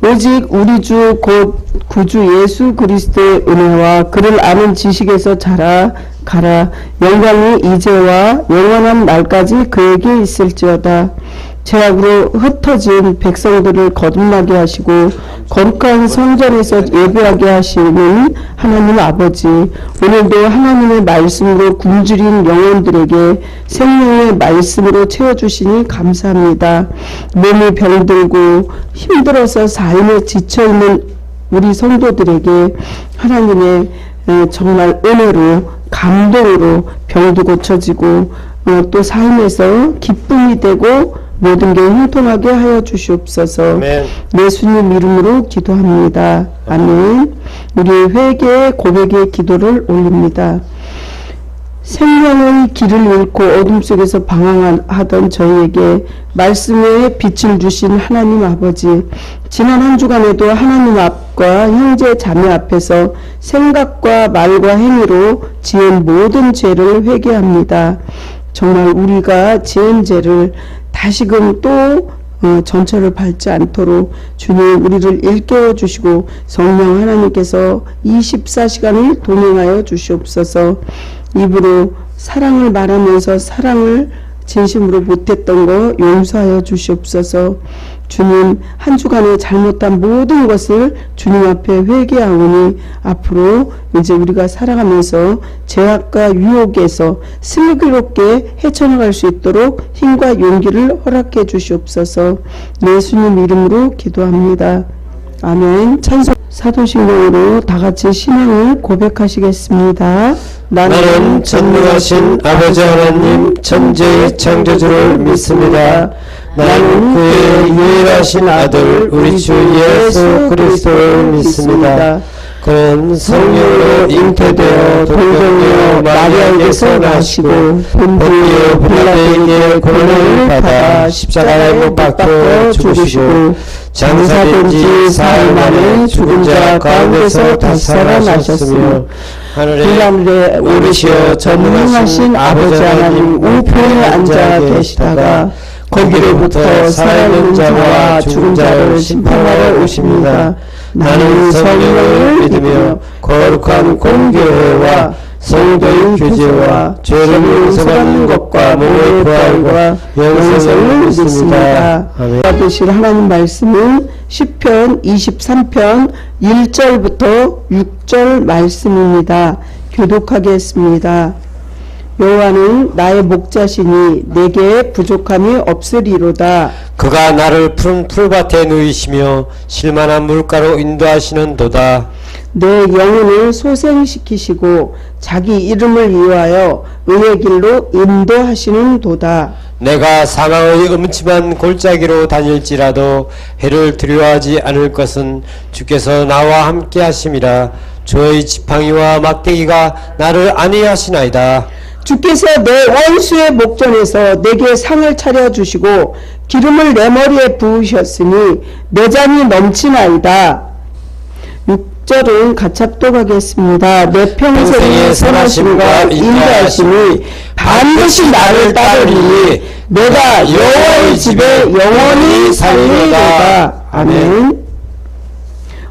오직 우리 주 곧 구주 예수 그리스도의 은혜와 그를 아는 지식에서 자라가라. 영광이 이제와 영원한 날까지 그에게 있을지어다. 죄악으로 흩어진 백성들을 거듭나게 하시고 거룩한 성전에서 예배하게 하시는 하나님 아버지, 오늘도 하나님의 말씀으로 굶주린 영혼들에게 생명의 말씀으로 채워주시니 감사합니다. 몸이 병들고 힘들어서 삶에 지쳐있는 우리 성도들에게 하나님의 정말 은혜로 감동으로 병도 고쳐지고 또 삶에서 기쁨이 되고 모든 게 형통하게 하여 주시옵소서. 아멘. 예수님 이름으로 기도합니다. 아멘. 우리 회개 고백의 기도를 올립니다. 생명의 길을 잃고 어둠 속에서 방황하던 저희에게 말씀의 빛을 주신 하나님 아버지, 지난 한 주간에도 하나님 앞과 형제 자매 앞에서 생각과 말과 행위로 지은 모든 죄를 회개합니다. 정말 우리가 지은 죄를 다시금 또 전철을 밟지 않도록 주님 우리를 일깨워 주시고 성령 하나님께서 24시간을 동행하여 주시옵소서. 입으로 사랑을 말하면서 사랑을 진심으로 못했던 거 용서하여 주시옵소서. 주님, 한 주간에 잘못한 모든 것을 주님 앞에 회개하오니 앞으로 이제 우리가 살아가면서 죄악과 유혹에서 슬기롭게 헤쳐나갈 수 있도록 힘과 용기를 허락해 주시옵소서. 예수님 이름으로 기도합니다. 아멘. 찬송 사도신경으로 다같이 신앙을 고백하시겠습니다. 나는 전능하신 아버지 하나님 천지의 창조주를 믿습니다. 나는 그의 유일하신 아들 우리 주 예수 그리스도를 믿습니다. 그는 성령으로 잉태되어 동정녀 마리아에게서 나시고 본디오 빌라도에게 고난을 받아 십자가에 못 박혀 죽으시고 장사된 지 사흘 만에 죽은 자 가운데서 다시 살아나셨으며 하늘에 오르시어 전능하신 아버지 하나님 우편에 앉아 계시다가 거기로부터 살아있는 자와 죽은 자를 심판하러 오십니다. 나는 성령을 믿으며 거룩한 공교회와 성도의 교제와 죄를 용서받는 것과 몸의 부활과 영생을 믿습니다. 아멘. 받으실 하나님 말씀은 시편 23편 1절부터 6절 말씀입니다. 교독하겠습니다. 여호와는 나의 목자시니 내게 부족함이 없으리로다. 그가 나를 푸른 풀밭에 누이시며 실만한 물가로 인도하시는도다. 내 영혼을 소생시키시고 자기 이름을 위하여 의의 길로 인도하시는도다. 내가 사망의 음침한 골짜기로 다닐지라도 해를 두려워하지 않을 것은 주께서 나와 함께 하심이라. 주의 지팡이와 막대기가 나를 안위하시나이다. 주께서 내 원수의 목전에서 내게 상을 차려주시고 기름을 내 머리에 부으셨으니 내 잔이 넘치나이다. 6절은 가찹독하겠습니다. 내 평생의 선하심과 인도하심이 반드시 나를 따르리니 내가 여호와의 집에 영원히 살리리로다. 아멘.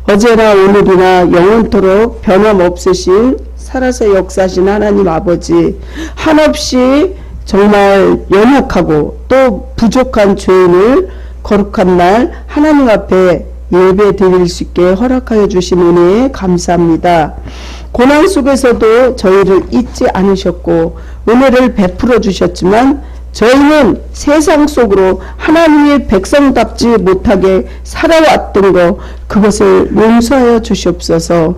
어제나 오늘이나 영원토록 변함없으신 살아서 역사하신 하나님 아버지, 한없이 정말 연약하고 또 부족한 죄인을 거룩한 날 하나님 앞에 예배 드릴 수 있게 허락하여 주신 은혜에 감사합니다. 고난 속에서도 저희를 잊지 않으셨고 은혜를 베풀어 주셨지만 저희는 세상 속으로 하나님의 백성답지 못하게 살아왔던 것, 그것을 용서하여 주시옵소서.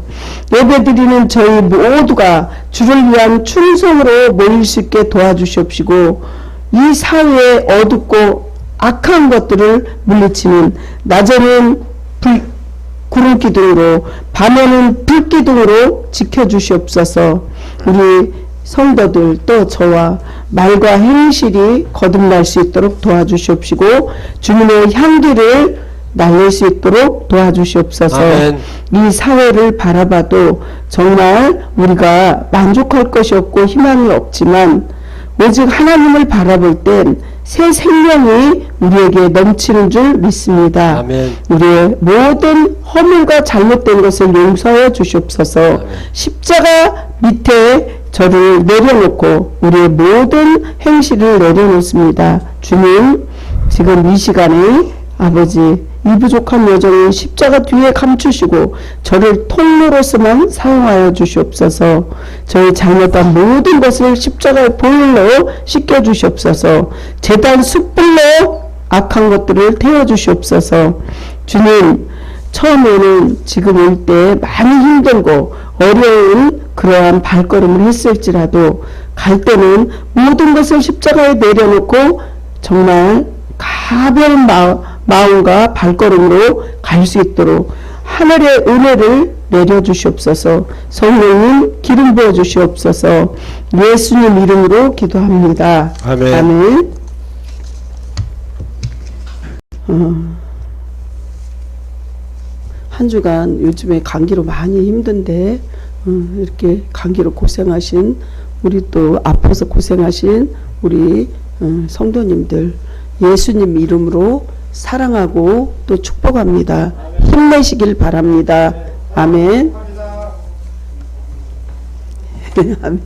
예배드리는 저희 모두가 주를 위한 충성으로 모일 수 있게 도와주시옵시고 이 사회의 어둡고 악한 것들을 물리치는 낮에는 구름기둥으로 밤에는 불기둥으로 지켜주시옵소서. 우리 성도들 또 저와 말과 행실이 거듭날 수 있도록 도와주시옵시고 주님의 향기를 날릴 수 있도록 도와주시옵소서. 아멘. 이 사회를 바라봐도 정말 우리가 만족할 것이 없고 희망이 없지만 오직 하나님을 바라볼 땐 새 생명이 우리에게 넘치는 줄 믿습니다. 아멘. 우리의 모든 허물과 잘못된 것을 용서하여 주시옵소서. 아멘. 십자가 밑에 저를 내려놓고 우리의 모든 행실을 내려놓습니다. 주님, 지금 이 시간에 아버지 이 부족한 여정은 십자가 뒤에 감추시고 저를 통로로서만 사용하여 주시옵소서. 저희 잘못한 모든 것을 십자가의 보혈로 씻겨 주시옵소서. 제단 숯불로 악한 것들을 태워 주시옵소서. 주님, 처음에는 지금 올 때 많이 힘들고 어려운 그러한 발걸음을 했을지라도 갈 때는 모든 것을 십자가에 내려놓고 정말 가벼운 마음과 발걸음으로 갈 수 있도록 하늘의 은혜를 내려주시옵소서. 성령님 기름 부어 주시옵소서. 예수님 이름으로 기도합니다. 아멘. 아멘. 한 주간 요즘에 감기로 많이 힘든데 이렇게 감기로 고생하신 우리 또 아파서 고생하신 우리 성도님들 예수님 이름으로 사랑하고 또 축복합니다. 힘내시길 바랍니다. 아멘. 아멘.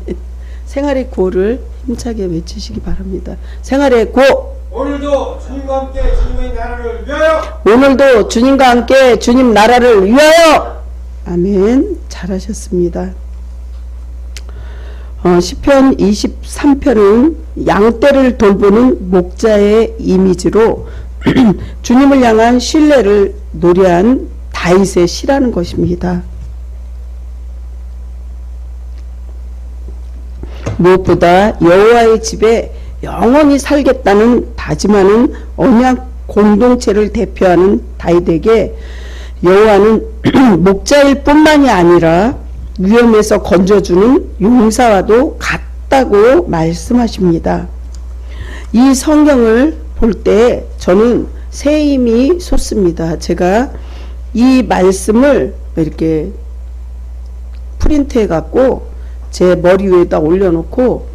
생활의 구호를 힘차게 외치시기 바랍니다. 생활의 구호. 오늘도 주님과 함께 주님의 나라를 위하여. 오늘도 주님과 함께 주님 나라를 위하여. 아멘. 잘하셨습니다. 시편 23편은 양떼를 돌보는 목자의 이미지로 주님을 향한 신뢰를 노래한 다윗의 시라는 것입니다. 무엇보다 여호와의 집에 영원히 살겠다는 다짐하는 언약 공동체를 대표하는 다윗에게 여호와는 목자일 뿐만이 아니라 위험에서 건져주는 용사와도 같다고 말씀하십니다. 이 성경을 볼 때 저는 새 힘이 솟습니다. 제가 이 말씀을 이렇게 프린트해 갖고 제 머리 위에다 올려놓고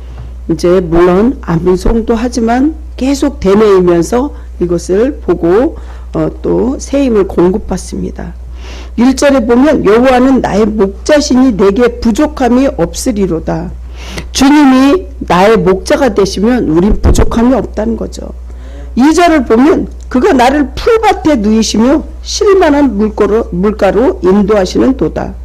이제 물론 암송도 하지만 계속 되뇌이면서 이것을 보고 또 새 힘을 공급받습니다. 1절에 보면 여호와는 나의 목자시니 내게 부족함이 없으리로다. 주님이 나의 목자가 되시면 우린 부족함이 없다는 거죠. 2절을 보면 그가 나를 풀밭에 누이시며 쉴만한 물가로 인도하시는 도다.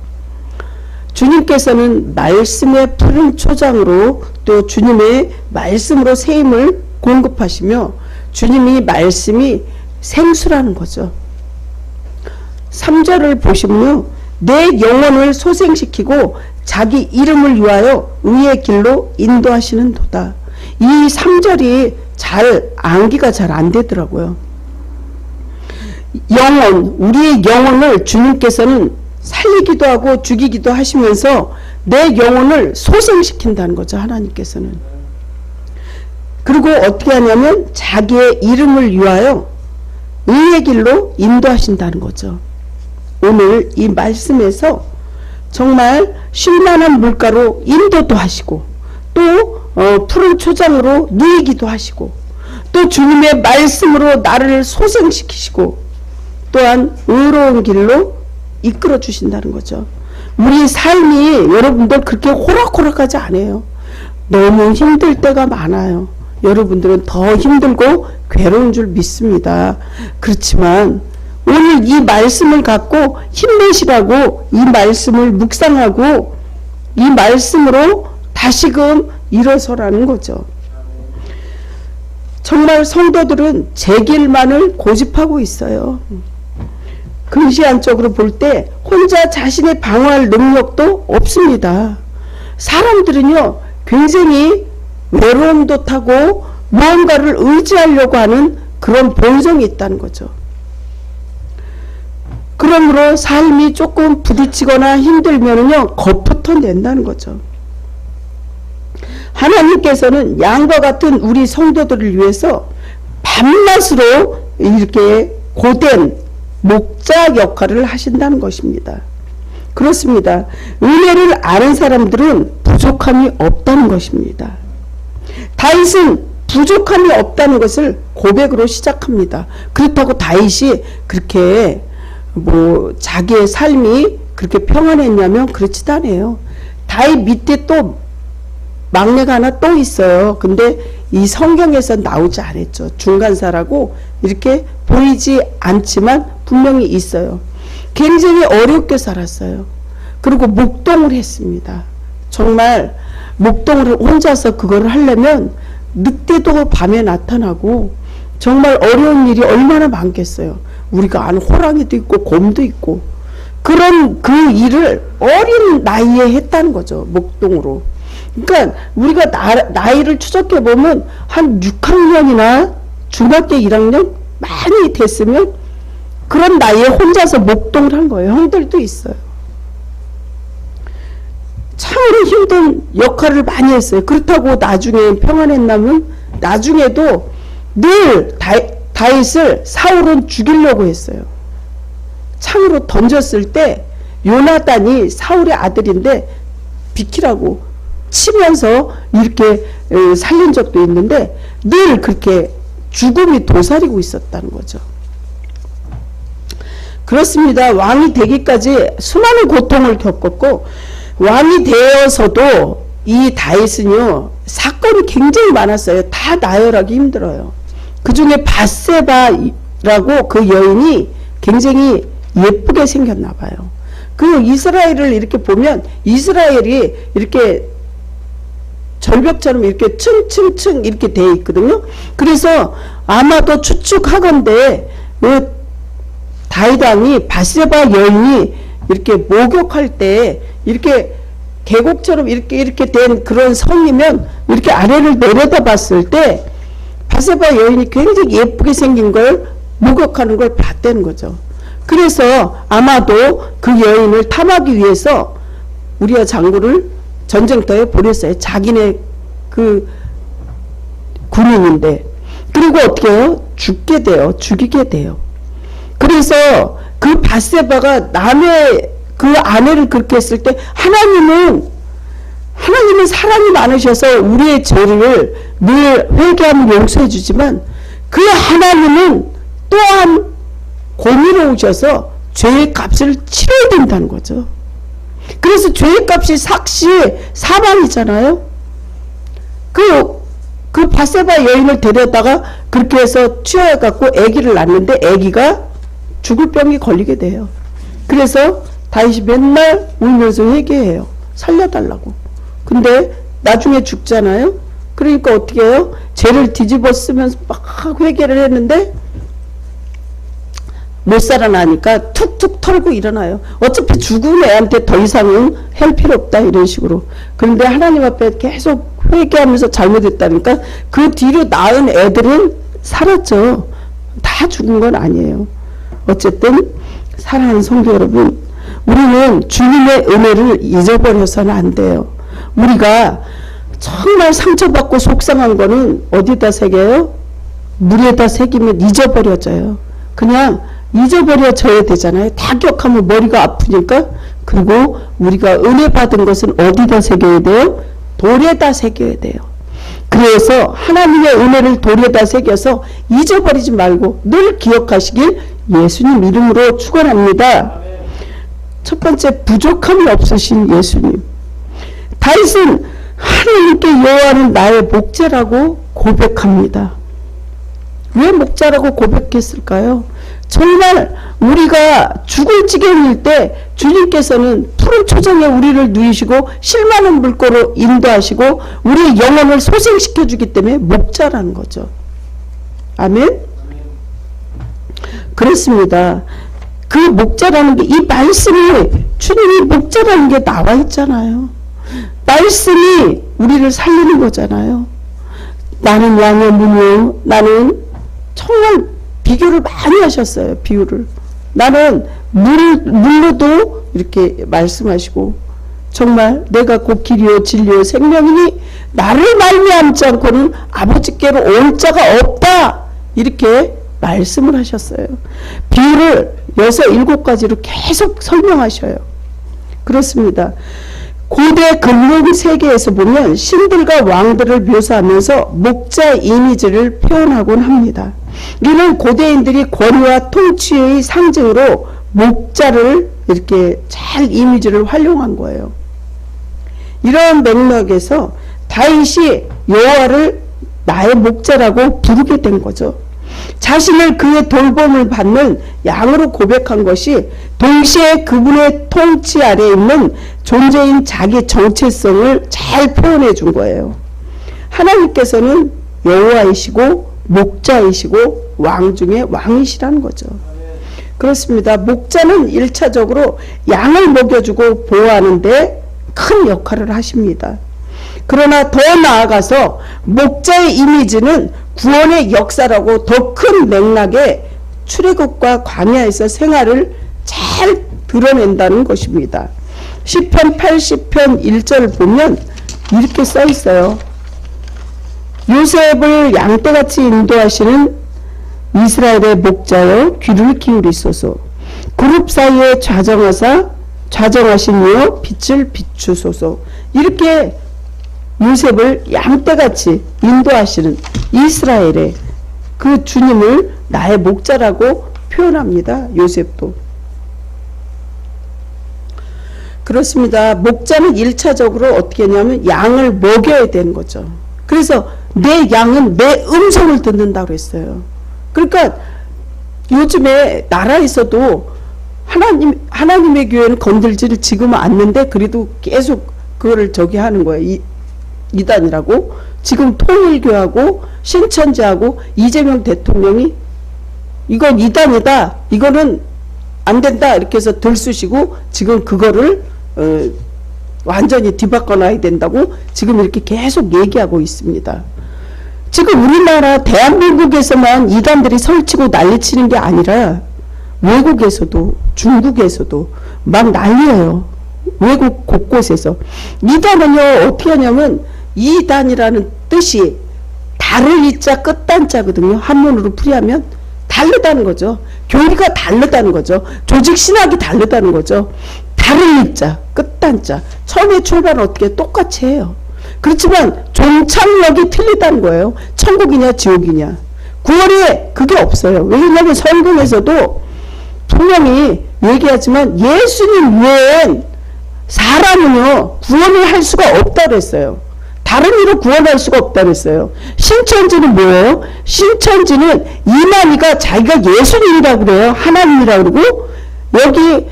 주님께서는 말씀의 푸른 초장으로 또 주님의 말씀으로 새 힘을 공급하시며 주님이 말씀이 생수라는 거죠. 3절을 보시면요. 내 영혼을 소생시키고 자기 이름을 위하여 의의 길로 인도하시는 도다. 이 3절이 암기가 잘 안 되더라고요. 영혼, 우리의 영혼을 주님께서는 살리기도 하고 죽이기도 하시면서 내 영혼을 소생시킨다는 거죠. 하나님께서는. 그리고 어떻게 하냐면 자기의 이름을 위하여 의의 길로 인도하신다는 거죠. 오늘 이 말씀에서 정말 쉴만한 물가로 인도도 하시고 또 푸른 초장으로 누이기도 하시고 또 주님의 말씀으로 나를 소생시키시고 또한 의로운 길로 이끌어 주신다는 거죠. 우리 삶이 여러분들 그렇게 호락호락하지 않아요. 너무 힘들 때가 많아요. 여러분들은 더 힘들고 괴로운 줄 믿습니다. 그렇지만 오늘 이 말씀을 갖고 힘내시라고 이 말씀을 묵상하고 이 말씀으로 다시금 일어서라는 거죠. 정말 성도들은 제 길만을 고집하고 있어요. 근시안적으로 볼 때 혼자 자신의 방어할 능력도 없습니다. 사람들은요 굉장히 외로움도 타고 무언가를 의지하려고 하는 그런 본성이 있다는 거죠. 그러므로 삶이 조금 부딪히거나 힘들면은요 겁부터 낸다는 거죠. 하나님께서는 양과 같은 우리 성도들을 위해서 밤낮으로 이렇게 고된 목자 역할을 하신다는 것입니다. 그렇습니다. 은혜를 아는 사람들은 부족함이 없다는 것입니다. 다윗은 부족함이 없다는 것을 고백으로 시작합니다. 그렇다고 다윗이 그렇게 뭐 자기의 삶이 그렇게 평안했냐면 그렇지도 않아요. 다윗 밑에 또 막내가 하나 또 있어요. 근데 이 성경에서 나오지 않았죠. 중간사라고 이렇게 보이지 않지만 분명히 있어요. 굉장히 어렵게 살았어요. 그리고 목동을 했습니다. 정말 목동을 혼자서 그거를 하려면 늑대도 밤에 나타나고 정말 어려운 일이 얼마나 많겠어요. 우리가 아는 호랑이도 있고 곰도 있고 그런 그 일을 어린 나이에 했다는 거죠. 목동으로. 그러니까 우리가 나이를 추적해 보면 한 6학년이나 중학교 1학년 많이 됐으면 그런 나이에 혼자서 목동을 한 거예요. 형들도 있어요. 참으로 힘든 역할을 많이 했어요. 그렇다고 나중에 평안했나면 나중에도 늘 다윗을 사울은 죽이려고 했어요. 창으로 던졌을 때 요나단이 사울의 아들인데 비키라고 치면서 이렇게 살린 적도 있는데 늘 그렇게 죽음이 도사리고 있었다는 거죠. 그렇습니다. 왕이 되기까지 수많은 고통을 겪었고 왕이 되어서도 이 다윗은요 사건이 굉장히 많았어요. 다 나열하기 힘들어요. 그 중에 밧세바라고 그 여인이 굉장히 예쁘게 생겼나 봐요. 그 이스라엘을 이렇게 보면 이스라엘이 이렇게 절벽처럼 이렇게 층층층 이렇게 돼 있거든요. 그래서 아마도 추측하건대 다윗 왕이 밧세바 여인이 이렇게 목욕할 때 이렇게 계곡처럼 이렇게 된 그런 성이면 이렇게 아래를 내려다 봤을 때 밧세바 여인이 굉장히 예쁘게 생긴 걸 목욕하는 걸 봤다는 거죠. 그래서 아마도 그 여인을 탐하기 위해서 우리아 장군을 전쟁터에 보냈어요. 자기네 그 군인인데. 그리고 어떻게 해요? 죽게 돼요. 죽이게 돼요. 그래서 그 밧세바가 남의 그 아내를 그렇게 했을 때 하나님은 사랑이 많으셔서 우리의 죄를 늘 회개하면 용서해 주지만 그 하나님은 또한 공의로우셔서 죄의 값을 치러야 된다는 거죠. 그래서 죄의 값이 삭시 사망이잖아요. 그 밧세바 여인을 데려다가 그렇게 해서 취하여갖고 아기를 낳는데 아기가 죽을 병이 걸리게 돼요. 그래서 다윗이 맨날 울면서 회개해요. 살려달라고. 근데 나중에 죽잖아요. 그러니까 어떻게 해요? 죄를 뒤집어 쓰면서 막 회개를 했는데 못 살아나니까 툭툭 털고 일어나요. 어차피 죽은 애한테 더 이상은 할 필요 없다 이런 식으로. 그런데 하나님 앞에 계속 회개하면서 잘못했다니까 그 뒤로 낳은 애들은 살았죠. 다 죽은 건 아니에요. 어쨌든 사랑하는 성도 여러분, 우리는 주님의 은혜를 잊어버려서는 안 돼요. 우리가 정말 상처받고 속상한 거는 어디다 새겨요? 물에다 새기면 잊어버려져요. 그냥 잊어버려져야 되잖아요. 타격하면 머리가 아프니까. 그리고 우리가 은혜 받은 것은 어디다 새겨야 돼요? 돌에다 새겨야 돼요. 그래서 하나님의 은혜를 돌에다 새겨서 잊어버리지 말고 늘 기억하시길 예수님 이름으로 축원합니다. 첫 번째, 부족함이 없으신 예수님. 다윗은 하나님께 여호와는 나의 목자라고 고백합니다. 왜 목자라고 고백했을까요? 정말 우리가 죽을 지경일 때 주님께서는 푸른 초장에 우리를 누이시고 실만한 물고로 인도하시고 우리의 영혼을 소생시켜 주기 때문에 목자라는 거죠. 아멘? 그렇습니다. 그 목자라는 게, 이 말씀이 주님이 목자라는 게 나와 있잖아요. 말씀이 우리를 살리는 거잖아요. 나는 양의 문이요. 나는 정말 비교를 많이 하셨어요. 비유를. 나는 물로도 이렇게 말씀하시고 정말 내가 곧 길이요 진리요 생명이니 나를 말미암지 않고는 아버지께로 올 자가 없다. 이렇게 말씀을 하셨어요. 비유를 6, 7가지로 계속 설명하셔요. 그렇습니다. 고대 근동 세계에서 보면 신들과 왕들을 묘사하면서 목자 이미지를 표현하곤 합니다. 이는 고대인들이 권위와 통치의 상징으로 목자를 이렇게 잘 이미지를 활용한 거예요. 이런 맥락에서 다윗이 여호와를 나의 목자라고 부르게 된 거죠. 자신을 그의 돌봄을 받는 양으로 고백한 것이 동시에 그분의 통치 아래에 있는 존재인 자기 정체성을 잘 표현해 준 거예요. 하나님께서는 여호와이시고 목자이시고 왕 중에 왕이시라는 거죠. 그렇습니다. 목자는 1차적으로 양을 먹여주고 보호하는데 큰 역할을 하십니다. 그러나 더 나아가서 목자의 이미지는 구원의 역사라고 더 큰 맥락의 출애굽과 광야에서 생활을 잘 드러낸다는 것입니다. 시편 80편 1절 보면 이렇게 써 있어요. 요셉을 양떼같이 인도하시는 이스라엘의 목자여 귀를 기울이소서. 그룹 사이에 좌정하신 이여 빛을 비추소서. 이렇게 요셉을 양떼같이 인도하시는 이스라엘의 그 주님을 나의 목자라고 표현합니다. 요셉도. 그렇습니다. 목자는 1차적으로 어떻게 하냐면 양을 먹여야 되는 거죠. 그래서 내 양은 내 음성을 듣는다고 했어요. 그러니까 요즘에 나라에서도 하나님의 교회는 건들지를 지금은 않는데 그래도 계속 그거를 저기 하는 거예요. 이단이라고. 지금 통일교하고 신천지하고 이재명 대통령이 이건 이단이다, 이거는 안 된다 이렇게 해서 들쑤시고 지금 그거를 완전히 뒤바꿔 놔야 된다고 지금 이렇게 계속 얘기하고 있습니다. 지금 우리나라 대한민국에서만 이단들이 설치고 난리치는 게 아니라 외국에서도 중국에서도 막 난리예요. 외국 곳곳에서. 이단은요 어떻게 하냐면 이단이라는 뜻이 다를 이자 끝단자거든요. 한문으로 풀이하면 다르다는 거죠. 교리가 다르다는 거죠. 조직 신학이 다르다는 거죠. 다른 이자 끝단자. 처음에 출발은 어떻게 똑같이 해요. 그렇지만 종착역이 틀리다는 거예요. 천국이냐 지옥이냐. 구원에 그게 없어요. 왜냐하면 성경에서도 분명히 얘기하지만 예수님 외엔 사람은요 구원을 할 수가 없다고 그랬어요. 다른 이로 구원할 수가 없다고 그랬어요. 신천지는 뭐예요? 신천지는 이만희가 자기가 예수님이라고 그래요. 하나님이라고 그러고 여기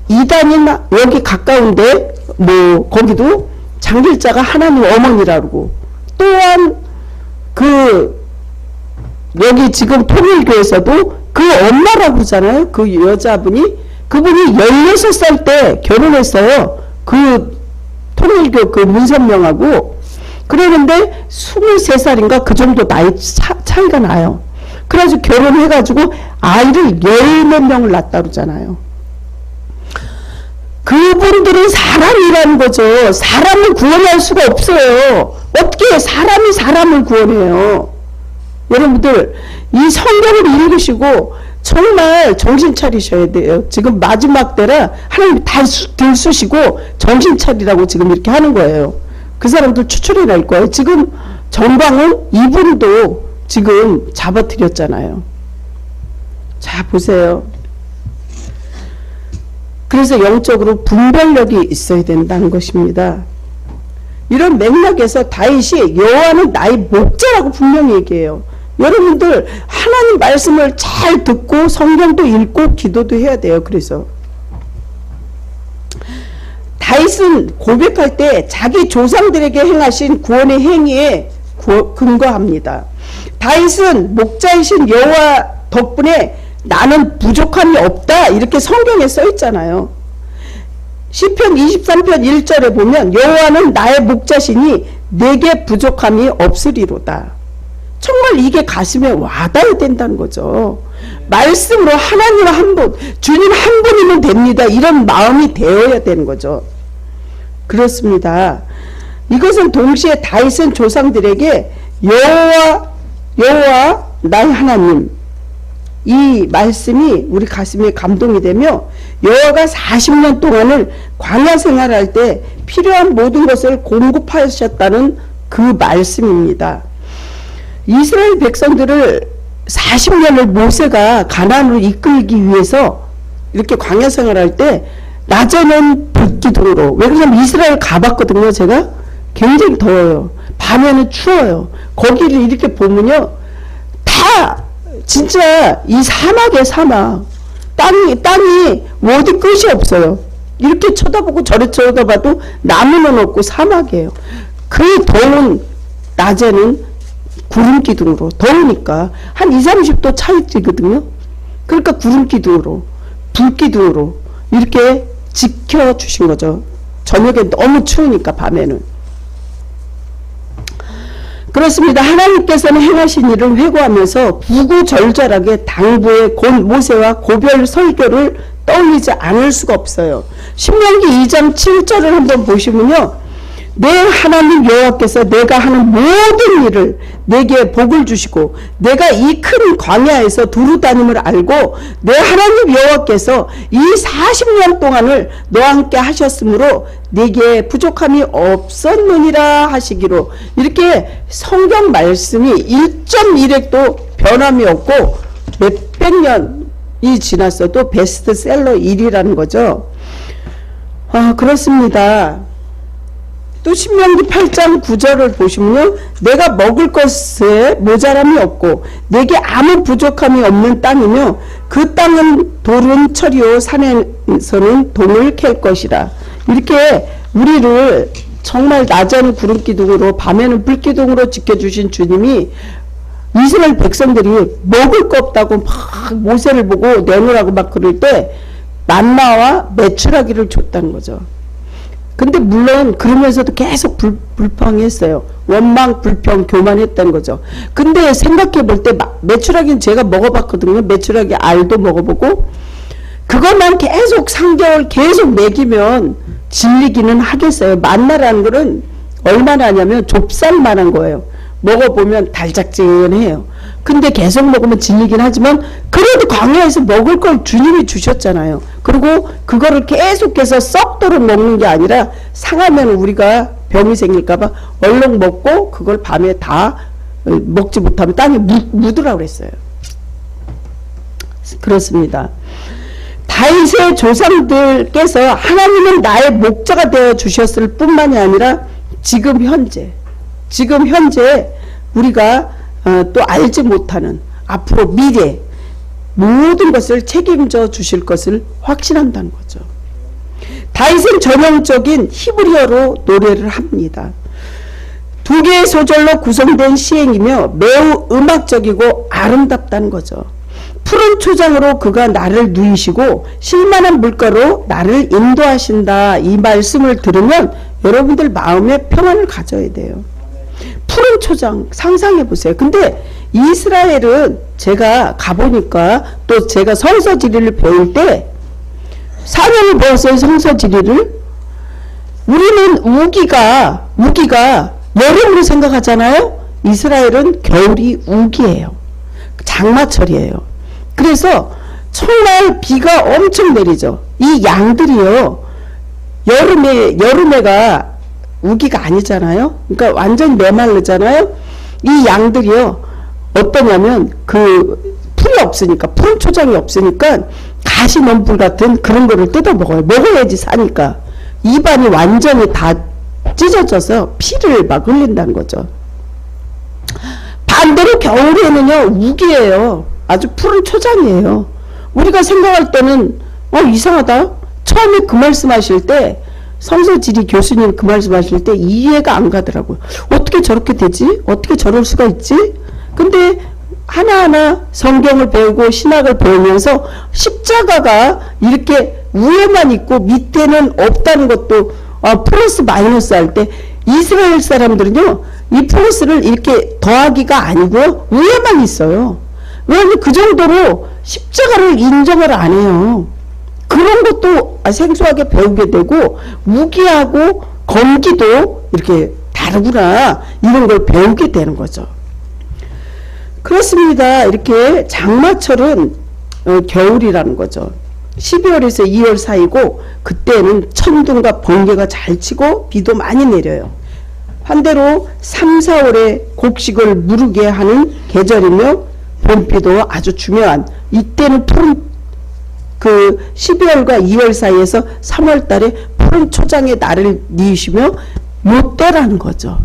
이단이나 여기 가까운데 뭐 거기도 장길자가 하나님 어머니라고 그러고 또한 그 여기 지금 통일교에서도 그 엄마라고 그러잖아요. 그 여자분이 그분이 16살 때 결혼했어요. 그 통일교 그 문선명하고 그러는데 23살인가 그 정도 나이 차이가 나요. 그래가지고 결혼해가지고 아이를 10몇 명을 낳았다 그러잖아요. 그분들은 사람이라는 거죠. 사람을 구원할 수가 없어요. 어떻게 사람이 사람을 구원해요. 여러분들 이 성경을 읽으시고 정말 정신 차리셔야 돼요. 지금 마지막 때라 하나님이 다 들쑤시고 정신 차리라고 지금 이렇게 하는 거예요. 그 사람들 추출해 낼 거예요. 지금 정광훈 이분도 지금 잡아뜨렸잖아요. 자 보세요. 그래서 영적으로 분별력이 있어야 된다는 것입니다. 이런 맥락에서 다윗이 여호와는 나의 목자라고 분명히 얘기해요. 여러분들 하나님 말씀을 잘 듣고 성경도 읽고 기도도 해야 돼요. 그래서 다윗은 고백할 때 자기 조상들에게 행하신 구원의 행위에 근거합니다. 다윗은 목자이신 여호와 덕분에 나는 부족함이 없다 이렇게 성경에 써 있잖아요. 시편 23편 1절에 보면 여호와는 나의 목자시니 내게 부족함이 없으리로다. 정말 이게 가슴에 와닿아야 된다는 거죠. 말씀으로 하나님 한 분, 주님 한 분이면 됩니다. 이런 마음이 되어야 되는 거죠. 그렇습니다. 이것은 동시에 다윗은 조상들에게 여호와 나의 하나님, 이 말씀이 우리 가슴에 감동이 되며 여호와가 40년 동안을 광야 생활할 때 필요한 모든 것을 공급하셨다는 그 말씀입니다. 이스라엘 백성들을 40년을 모세가 가나안으로 이끌기 위해서 이렇게 광야 생활할 때 낮에는 불기둥으로, 왜 그러냐면 이스라엘 가봤거든요. 제가 굉장히 더워요. 밤에는 추워요. 거기를 이렇게 보면요, 다 진짜 이 사막이에요. 사막. 땅이 어디 끝이 없어요. 이렇게 쳐다보고 저렇게 쳐다봐도 나무는 없고 사막이에요. 그 더운 낮에는 구름기둥으로, 더우니까 한 20, 30도 차이거든요. 그러니까 구름기둥으로, 불기둥으로 이렇게 지켜주신 거죠. 저녁에 너무 추우니까 밤에는. 그렇습니다. 하나님께서는 행하신 일을 회고하면서 구구절절하게 당부의 모세와 고별 설교를 떠올리지 않을 수가 없어요. 신명기 2장 7절을 한번 보시면요, 내 하나님 여호와께서 내가 하는 모든 일을 내게 복을 주시고 내가 이 큰 광야에서 두루다님을 알고 내 하나님 여호와께서 이 40년 동안을 너와 함께 하셨으므로 내게 부족함이 없었느니라 하시기로, 이렇게 성경 말씀이 1.1획도 변함이 없고 몇백 년이 지났어도 베스트셀러 1위라는 거죠. 그렇습니다. 또 신명기 8장 9절을 보시면요, 내가 먹을 것에 모자람이 없고 내게 아무 부족함이 없는 땅이며 그 땅은 돌은 철이요 산에서는 동을 캘 것이라. 이렇게 우리를 정말 낮에는 구름기둥으로 밤에는 불기둥으로 지켜주신 주님이 이스라엘 백성들이 먹을 거 없다고 막 모세를 보고 내놓으라고 막 그럴 때 만나와 메추라기를 줬다는 거죠. 근데 물론 그러면서도 계속 불평했어요. 원망, 불평, 교만했다는 거죠. 근데 생각해 볼 때 메추라기는 제가 먹어봤거든요. 메추라기 알도 먹어보고, 그것만 계속 3개월 계속 먹이면 질리기는 하겠어요. 만나라는 거는 얼마나 하냐면 좁쌀만한 거예요. 먹어보면 달짝지근해요. 근데 계속 먹으면 질리긴 하지만 그래도 광야에서 먹을 걸 주님이 주셨잖아요. 그리고 그거를 계속해서 썩도록 먹는 게 아니라 상하면 우리가 병이 생길까봐 얼른 먹고 그걸 밤에 다 먹지 못하면 땅에 묻으라고 그랬어요. 그렇습니다. 다윗의 조상들께서 하나님은 나의 목자가 되어 주셨을 뿐만이 아니라 지금 현재 우리가 또 알지 못하는 앞으로 미래 모든 것을 책임져 주실 것을 확신한다는 거죠. 다윗은 전형적인 히브리어로 노래를 합니다. 2개의 소절로 구성된 시행이며 매우 음악적이고 아름답다는 거죠. 푸른 초장으로 그가 나를 누이시고 실만한 물가로 나를 인도하신다. 이 말씀을 들으면 여러분들 마음에 평안을 가져야 돼요. 푸른 초장 상상해 보세요. 근데 이스라엘은 제가 가보니까, 또 제가 성서지리를 배울 때 4년을 배웠어요. 성서지리를. 우리는 우기가 여름으로 생각하잖아요. 이스라엘은 겨울이 우기예요. 장마철이에요. 그래서 정말 비가 엄청 내리죠. 이 양들이요, 여름에가 우기가 아니잖아요. 그러니까 완전 메말르잖아요. 이 양들이요, 어떠냐면 그 풀이 없으니까, 푸른 초장이 없으니까 가시넘불 같은 그런 거를 뜯어 먹어요. 먹어야지 사니까. 입안이 완전히 다 찢어져서 피를 막 흘린다는 거죠. 반대로 겨울에는요, 우기예요. 아주 푸른 초장이에요. 우리가 생각할 때는 이상하다. 처음에 그 말씀하실 때, 성서지리 교수님 그 말씀하실 때 이해가 안 가더라고요. 어떻게 저렇게 되지? 어떻게 저럴 수가 있지? 근데 하나하나 성경을 배우고 신학을 배우면서 십자가가 이렇게 위에만 있고 밑에는 없다는 것도 플러스 마이너스 할 때 이스라엘 사람들은요, 이 플러스를 이렇게 더하기가 아니고요, 위에만 있어요. 왜냐하면 그 정도로 십자가를 인정을 안 해요. 그런 것도 생소하게 배우게 되고, 우기하고 건기도 이렇게 다르구나, 이런 걸 배우게 되는 거죠. 그렇습니다. 이렇게 장마철은 겨울이라는 거죠. 12월에서 2월 사이고 그때는 천둥과 번개가 잘 치고 비도 많이 내려요. 반대로 3, 4월에 곡식을 무르게 하는 계절이며 봄비도 아주 중요한 이때는 푸른 12월과 2월 사이에서 3월 달에 푸른 초장에 날을 뉘시며 요때라는 거죠.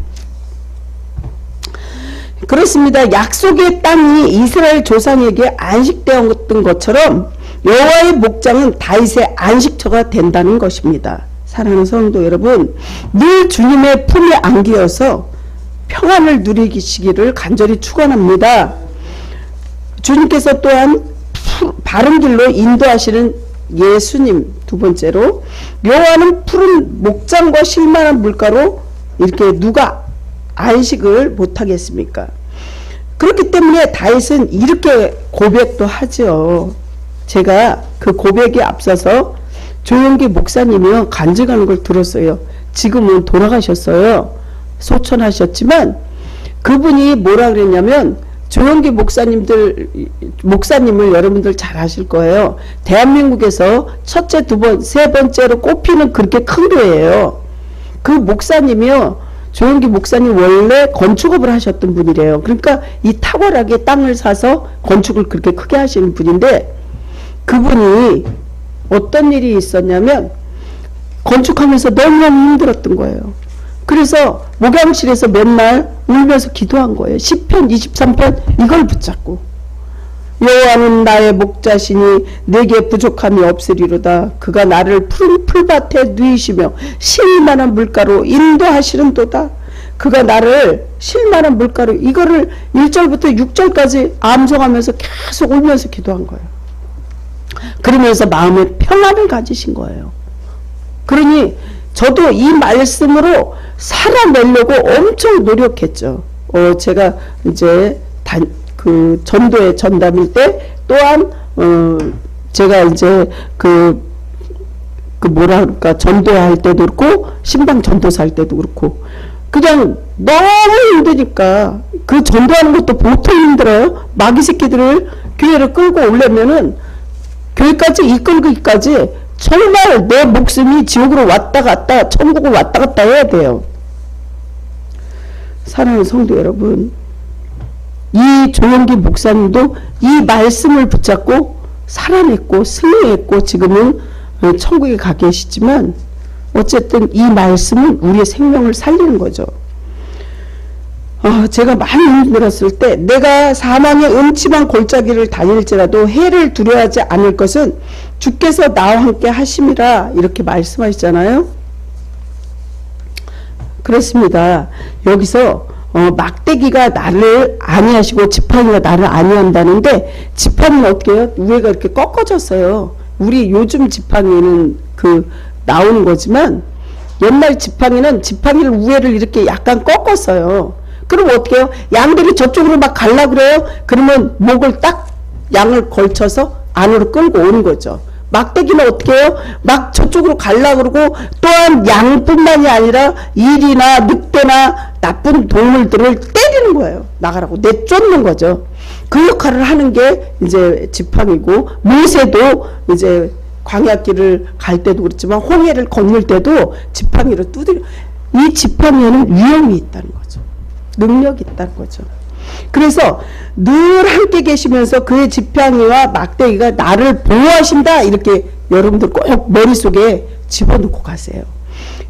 그렇습니다. 약속의 땅이 이스라엘 조상에게 안식되었던 것처럼 여호와의 목장은 다윗의 안식처가 된다는 것입니다. 사랑하는 성도 여러분, 늘 주님의 품에 안기어서 평안을 누리시기를 간절히 축원합니다. 주님께서 또한 바른 길로 인도하시는 예수님, 두 번째로 여호와는 푸른 목장과 쉴만한 물가로 이렇게 누가 안식을 못하겠습니까? 그렇기 때문에 다윗은 이렇게 고백도 하죠. 제가 그 고백에 앞서서 조용기 목사님이요 간증하는 걸 들었어요. 지금은 돌아가셨어요. 소천하셨지만 그분이 뭐라 그랬냐면, 조용기 목사님을 여러분들 잘 아실 거예요. 대한민국에서 첫째, 두 번, 세 번째로 꼽히는 그렇게 큰 교회예요. 그 목사님이요, 조용기 목사님 원래 건축업을 하셨던 분이래요. 그러니까 이 탁월하게 땅을 사서 건축을 그렇게 크게 하시는 분인데, 그분이 어떤 일이 있었냐면 건축하면서 너무너무 힘들었던 거예요. 그래서 목양실에서 맨날 울면서 기도한 거예요. 시편 23편 이걸 붙잡고, 여호와는 나의 목자시니 내게 부족함이 없으리로다. 그가 나를 푸른 풀밭에 누이시며 쉴만한 물가로 인도하시는도다. 그가 나를 쉴만한 물가로, 이거를 1절부터 6절까지 암송하면서 계속 울면서 기도한 거예요. 그러면서 마음에 평안을 가지신 거예요. 그러니 저도 이 말씀으로 살아내려고 엄청 노력했죠. 제가 이제 전도회 전담일 때 또한 제가 이제 뭐라 그럴까, 전도할 때도 그렇고 신방 전도사 할 때도 그렇고 그냥 너무 힘드니까, 그 전도하는 것도 보통 힘들어요. 마귀 새끼들을 교회를 끌고 오려면은 교회까지 이끌기까지 정말 내 목숨이 지옥으로 왔다 갔다 천국을 왔다 갔다 해야 돼요. 사랑하는 성도 여러분, 이 조용기 목사님도 이 말씀을 붙잡고 살아냈고 승리했고 지금은 천국에 가 계시지만, 어쨌든 이 말씀은 우리의 생명을 살리는 거죠. 제가 많이 힘들었을 때, 내가 사망의 음침한 골짜기를 다닐지라도 해를 두려워하지 않을 것은 주께서 나와 함께 하심이라, 이렇게 말씀하시잖아요. 그렇습니다. 여기서 막대기가 나를 아니하시고 지팡이가 나를 아니한다는데, 지팡이는 어떻게 해요? 위에가 이렇게 꺾어졌어요. 우리 요즘 지팡이는 나오는 거지만, 옛날 지팡이를 위에를 이렇게 약간 꺾었어요. 그럼 어떻게 해요? 양들이 저쪽으로 막 갈라 그래요? 그러면 목을 딱 양을 걸쳐서 안으로 끌고 오는 거죠. 막대기는 어떻게 해요? 막 저쪽으로 갈라 그러고, 또한 양뿐만이 아니라 일이나 늑대나 나쁜 동물들을 때리는 거예요. 나가라고 내쫓는 거죠. 그 역할을 하는 게 이제 지팡이고, 모세도 이제 광야길을 갈 때도 그렇지만 홍해를 건널 때도 지팡이로 두드려. 이 지팡이에는 위험이 있다는 거죠. 능력이 있다는 거죠. 그래서 늘 함께 계시면서 그의 지팡이와 막대기가 나를 보호하신다, 이렇게 여러분들 꼭 머릿속에 집어넣고 가세요.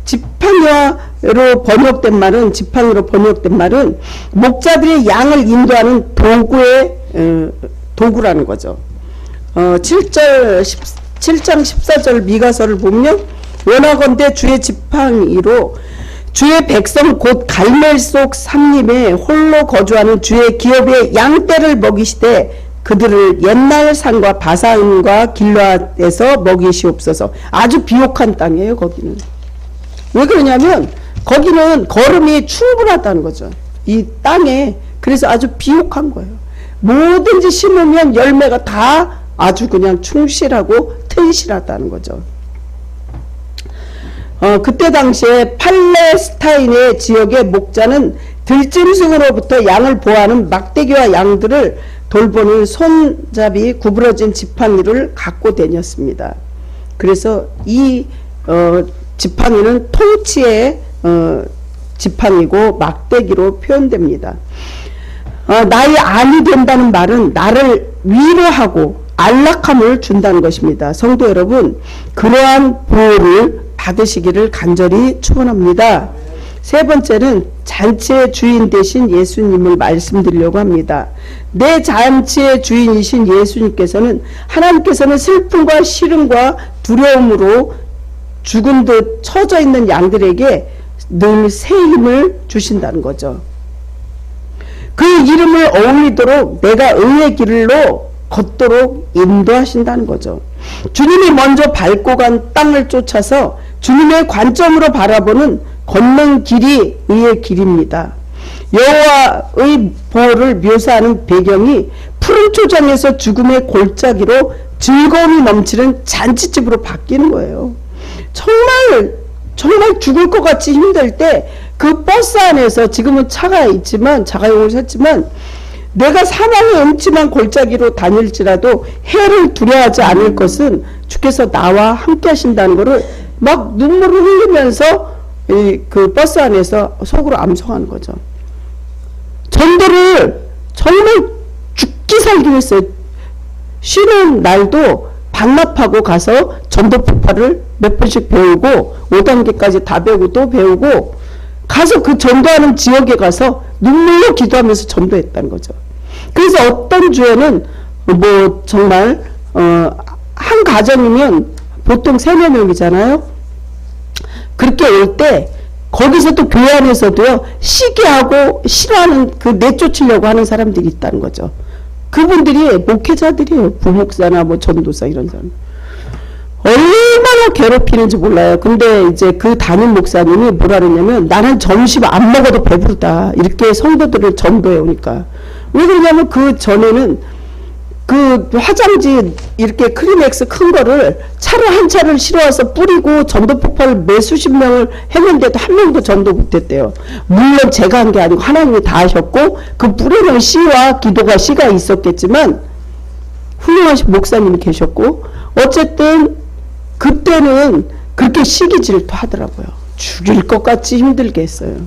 지팡이로 번역된 말은 목자들의 양을 인도하는 도구라는 거죠. 7장 14절 미가서를 보면, 원하건대 주의 지팡이로 주의 백성 곧 갈멜 속 산림에 홀로 거주하는 주의 기업의 양떼를 먹이시되 그들을 옛날 산과 바산과 길르앗에서 먹이시옵소서. 아주 비옥한 땅이에요. 거기는 왜 그러냐면 거기는 거름이 충분하다는 거죠, 이 땅에. 그래서 아주 비옥한 거예요. 뭐든지 심으면 열매가 다 아주 그냥 충실하고 튼실하다는 거죠. 그때 당시에 팔레스타인의 지역의 목자는 들짐승으로부터 양을 보호하는 막대기와 양들을 돌보는 손잡이 구부러진 지팡이를 갖고 다녔습니다. 그래서 이 지팡이는 통치의 지팡이고 막대기로 표현됩니다. 나의 안이 된다는 말은 나를 위로하고 안락함을 준다는 것입니다. 성도 여러분, 그러한 보호를 받으시기를 간절히 축원합니다. 세 번째는 잔치의 주인 되신 예수님을 말씀드리려고 합니다. 내 잔치의 주인이신 예수님께서는 하나님께서는 슬픔과 시름과 두려움으로 죽은 듯 처져 있는 양들에게 늘 새 힘을 주신다는 거죠. 그 이름을 어울리도록 내가 의의 길로 걷도록 인도하신다는 거죠. 주님이 먼저 밟고 간 땅을 쫓아서 주님의 관점으로 바라보는 걷는 길이 의의 길입니다. 여호와의 보호를 묘사하는 배경이 푸른 초장에서 죽음의 골짜기로 즐거움이 넘치는 잔치집으로 바뀌는 거예요. 정말 죽을 것 같이 힘들 때 그 버스 안에서, 지금은 차가 있지만 자가용을 샀지만, 내가 사망의 음침한 골짜기로 다닐지라도 해를 두려워하지 않을 것은 주께서 나와 함께 하신다는 것을 막 눈물을 흘리면서 그 버스 안에서 속으로 암송하는 거죠. 전도를 정말 죽기 살기 했어요. 쉬는 날도 반납하고 가서 전도 폭발을 몇 번씩 배우고 5단계까지 다 배우고 또 배우고 가서 그 전도하는 지역에 가서 눈물로 기도하면서 전도했다는 거죠. 그래서 어떤 주에는 뭐 정말 한 가정이면 보통 3-4명이잖아요. 그렇게 올 때 거기서도 교회 안에서도요, 시기하고 싫어하는 그 내쫓으려고 하는 사람들이 있다는 거죠. 그분들이 목회자들이에요. 부목사나 뭐 전도사 이런 사람. 얼마나 괴롭히는지 몰라요. 근데 이제 그 담임 목사님이 뭐라 그러냐면, 나는 점심 안 먹어도 배부르다. 이렇게 성도들을 전도해 오니까. 왜 그러냐면 그 전에는 그 화장지 이렇게 크리맥스 큰 거를 차를 한 차를 실어와서 뿌리고 전도 폭발을 몇 수십 명을 했는데도 한 명도 전도 못했대요. 물론 제가 한 게 아니고 하나님이 다 하셨고 그 뿌리는 씨와 기도가 씨가 있었겠지만 훌륭하신 목사님이 계셨고, 어쨌든 그때는 그렇게 시기질도 하더라고요. 죽일 것 같이 힘들게 했어요.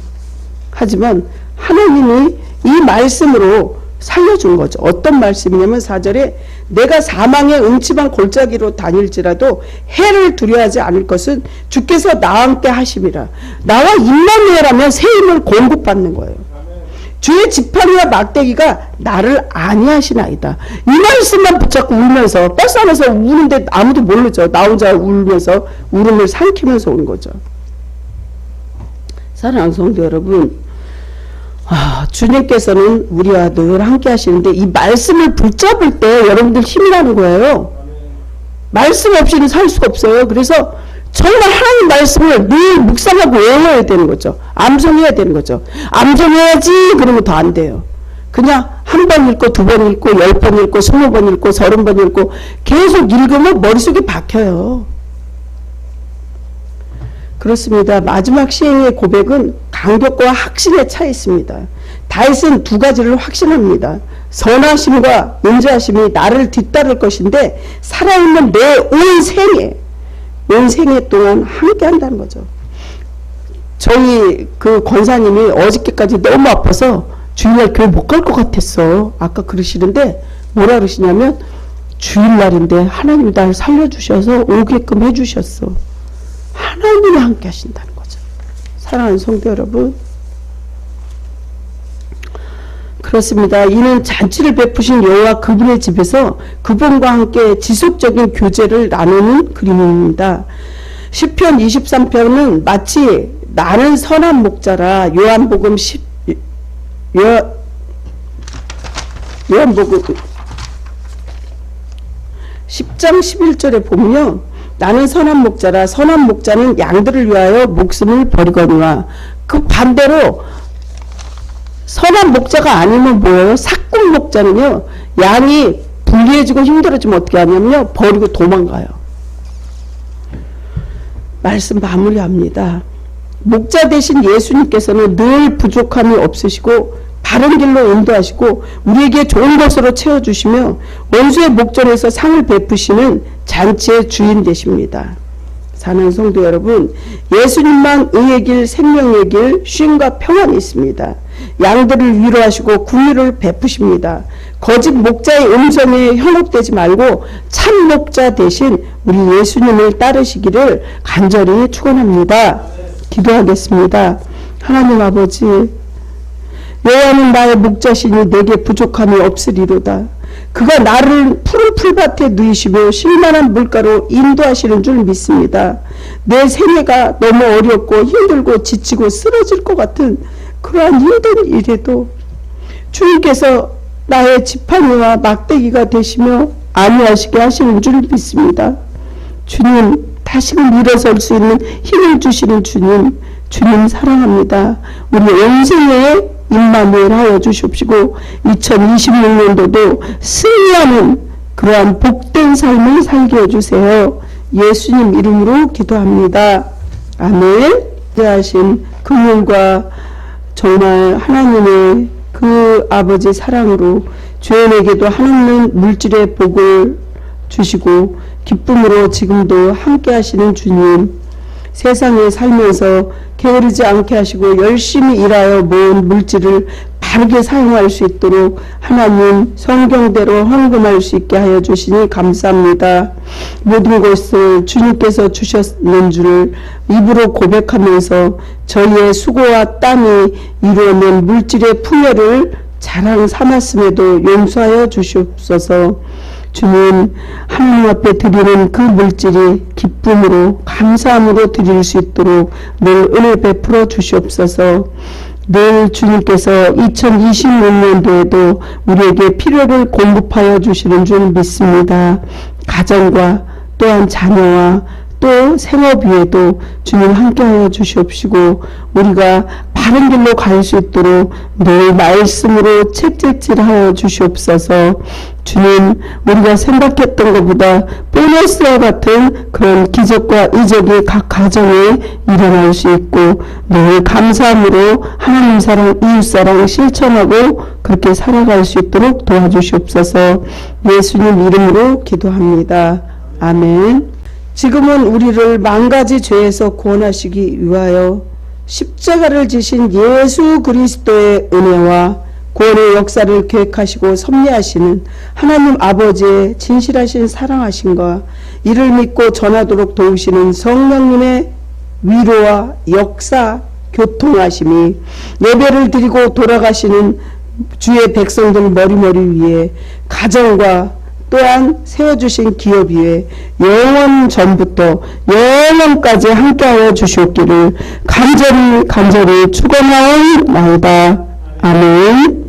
하지만 하나님이 이 말씀으로 살려준 거죠. 어떤 말씀이냐면 4절에 내가 사망의 음침한 골짜기로 다닐지라도 해를 두려워하지 않을 것은 주께서 나와 함께 하심이라. 나와 임마누엘하면 새 힘을 공급받는 거예요. 주의 지팡이와 막대기가 나를 안위하시나이다. 이 말씀만 붙잡고 울면서 버스 안에서 우는데 아무도 모르죠. 나 혼자 울면서 울음을 삼키면서 오는 거죠. 사랑하는 성도 여러분, 주님께서는 우리와 늘 함께 하시는데 이 말씀을 붙잡을 때 여러분들 힘이 나는 거예요. 말씀 없이는 살 수가 없어요. 그래서 정말 하나님 말씀을 늘 묵상하고 외워야 되는 거죠. 암송해야 되는 거죠. 암송해야지 그러면 더 안 돼요. 그냥 한 번 읽고 2번 읽고 10번 읽고 20번 읽고 30번 읽고 계속 읽으면 머릿속에 박혀요. 그렇습니다. 마지막 시행의 고백은 간격과 확신에 차 있습니다. 다윗은 2가지를 확신합니다. 선하심과 인자하심이 나를 뒤따를 것인데 살아있는 내 온 생애 동안 함께 한다는 거죠. 저희 그 권사님이 어저께까지 너무 아파서 주일날 교회 못 갈 것 같았어. 아까 그러시는데 뭐라 그러시냐면, 주일날인데 하나님이 나를 살려주셔서 오게끔 해주셨어. 하나님이 함께 하신다는 거죠. 사랑하는 성도 여러분, 그렇습니다. 이는 잔치를 베푸신 여호와 그분의 집에서 그분과 함께 지속적인 교제를 나누는 그림입니다. 시편 23편은 마치 나는 선한 목자라, 요한복음 10장 11절에 보면요, 나는 선한 목자라, 선한 목자는 양들을 위하여 목숨을 버리거니와. 그 반대로 선한 목자가 아니면 뭐예요? 삭군 목자는요, 양이 불리해지고 힘들어지면 어떻게 하냐면요, 버리고 도망가요. 말씀 마무리합니다. 목자 되신 예수님께서는 늘 부족함이 없으시고 바른 길로 인도하시고 우리에게 좋은 것으로 채워주시며 원수의 목전에서 상을 베푸시는 잔치의 주인 되십니다. 사는 성도 여러분, 예수님만 의의 길, 생명의 길, 쉼과 평안이 있습니다. 양들을 위로하시고 긍휼을 베푸십니다. 거짓 목자의 음성에 현혹되지 말고 참 목자 대신 우리 예수님을 따르시기를 간절히 축원합니다. 기도하겠습니다. 하나님 아버지, 여호와는 나의 목자시니 내게 부족함이 없으리로다. 그가 나를 푸른 풀밭에 누이시며 쉴만한 물가로 인도하시는 줄 믿습니다. 내 생애가 너무 어렵고 힘들고 지치고 쓰러질 것 같은 그러한 힘든 일에도 주님께서 나의 지팡이와 막대기가 되시며 안위하시게 하시는 줄 믿습니다. 주님, 다시금 일어설 수 있는 힘을 주시는 주님, 주님 사랑합니다. 우리 온 생애에 임마누엘 하여 주십시고 2026년도도 승리하는 그러한 복된 삶을 살게 해주세요. 예수님 이름으로 기도합니다. 아멘. 기대하신 긍휼과 정말 하나님의 그 아버지 사랑으로 죄인에게도 하나님 물질의 복을 주시고 기쁨으로 지금도 함께 하시는 주님, 세상에 살면서 게으르지 않게 하시고 열심히 일하여 모은 물질을 바르게 사용할 수 있도록 하나님 성경대로 헌금할 수 있게 하여 주시니 감사합니다. 모든 것을 주님께서 주셨는 줄을 입으로 고백하면서 저희의 수고와 땀이 이루어낸 물질의 풍요를 자랑 삼았음에도 용서하여 주시옵소서. 주님, 하나님 앞에 드리는 그 물질이 기쁨으로 감사함으로 드릴 수 있도록 늘 은혜 베풀어 주시옵소서. 늘 주님께서 2026년도에도 우리에게 필요를 공급하여 주시는 줄 믿습니다. 가정과 또한 자녀와 또 생업 위에도 주님 함께하여 주시옵시고 우리가 바른 길로 갈 수 있도록 늘 말씀으로 책찍질하여 주시옵소서. 주님, 우리가 생각했던 것보다 보너스와 같은 그런 기적과 이적이 각 가정에 일어날 수 있고 늘 감사함으로 하나님 사랑, 이웃 사랑 실천하고 그렇게 살아갈 수 있도록 도와주시옵소서. 예수님 이름으로 기도합니다. 아멘. 지금은 우리를 만 가지 죄에서 구원하시기 위하여 십자가를 지신 예수 그리스도의 은혜와 구원의 역사를 계획하시고 섭리하시는 하나님 아버지의 진실하신 사랑하심과 이를 믿고 전하도록 도우시는 성령님의 위로와 역사, 교통하심이 예배를 드리고 돌아가시는 주의 백성들 머리머리 위에 가정과 또한 세워주신 기업 위에 영원 전부터 영원까지 함께하여 주시옵기를 간절히 축원하옵나이다. 아멘.